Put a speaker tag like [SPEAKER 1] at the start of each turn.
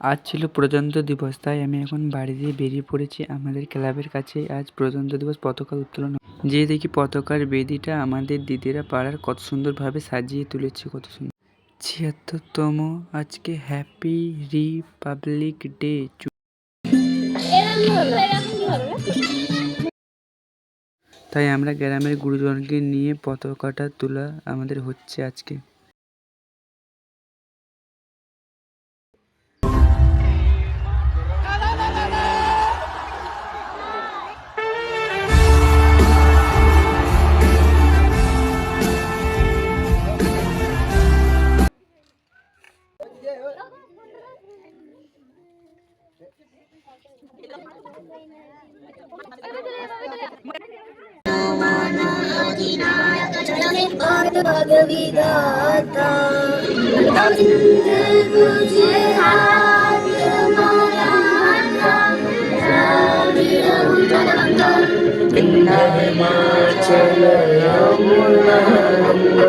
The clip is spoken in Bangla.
[SPEAKER 1] আজ ছিল প্রজাতন্ত্র দিবস, তাই আমি এখন বাড়ি দিয়ে বেরিয়ে পড়েছি। আমাদের ক্লাবের কাছে আজ প্রজাতন্ত্র দিবস পতাকা উত্তোলন। যে দেখি পতাকার বেদিটা আমাদের দিদিরা পাড়ার কত সুন্দরভাবে সাজিয়ে তুলেছে, কত সুন্দর। ৭৬তম আজকে হ্যাপি রিপাবলিক ডে। তাই আমরা গ্রামের গুরুজনকে নিয়ে পতাকাটা তোলা আমাদের হচ্ছে আজকে।
[SPEAKER 2] भगविदाता तुझे हाथ मराठा द्राविड़ हिमाचल यमुना गंगा